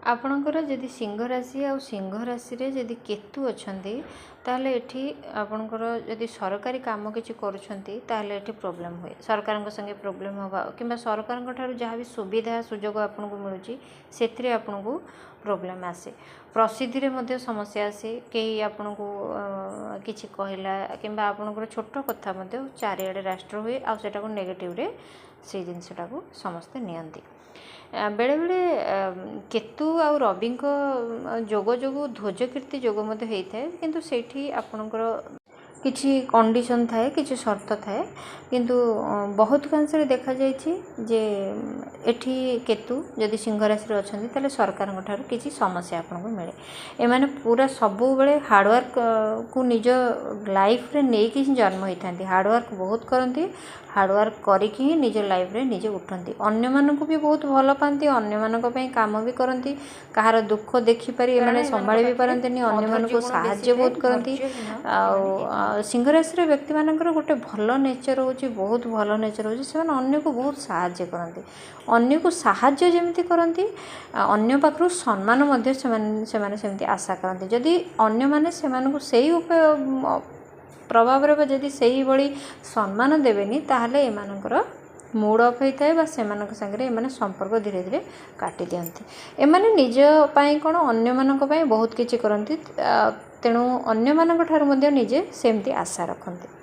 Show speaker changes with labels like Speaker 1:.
Speaker 1: आपणकर जदि सिंह राशि आ सिंह राशि रे जदि केतु अछंती ताहले एठी आपणकर जदि सरकारी काम किछि करूछंती ताहले एठी प्रॉब्लम हुए सरकार संगे प्रॉब्लम होबा किंबा सरकार ठारू जहाँ भी सुविधा सुजोग आपन को मिलुची सेथिरे आपन को प्रॉब्लम आसे प्रसिद्धि रे मध्य समस्या आसे कई आपन को किछि कहला किंबा आपनकर छोट कथा मध्य चारिआडे राष्ट्र हुए आ सेटा को नेगेटिव रे से जिनसटा को समस्ते नियंती बेले बेले केतु आ रवि जोग जोगु ध्वज कीर्ति जोग होता है किंतु सेठी आपणकर किछि कंडीशन थाए किछि शर्त थाए किंतु बहुत कांश देखा जाइछि जे एठी केतु जदि सिंह राशि रे अछंती ताले सरकार ठारू किछि समस्या आपन को मिले एमाने पूरा सबु बेले हार्डवर्क को निज लाइफ रे नै कि जन्म होइथांती हार्डवर्क बहुत करंती हार्डवर्क करिकि ही निज लाइफ रे निजे उठंती अन्य मानकु भी बहुत भल पाती अन्य मानक पई काम भी करंती कहार दुख देखि पारी एमाने संभाळी भी पारंतनी अन्य मानकु सहाय्य बहुत करंती आ सिंह राशि व्यक्ति मानकर गोटे भल नेचर होची बहुत भल नेचर होची से अन्य को बहुत सहाय्य करंती अन्य को सहाय्य जेमिति करंती अन्य पाखरु सम्मान मध्य सेमाने आशा करंती जदि अन्य माने सेमानकु सेही प्रभाव रे जदि सेही बड़ी सम्मान देबेनी ताहले एमानकर मूड ऑफ होता है सेमानक संगे एमाने संपर्क धीरे धीरे काटी दियंती एमाने निज पई कोन अन्य मानक पई बहुत किछि करंती तेणु अन्य मानक ठार मध्य निजे सेमती आशा रखंती।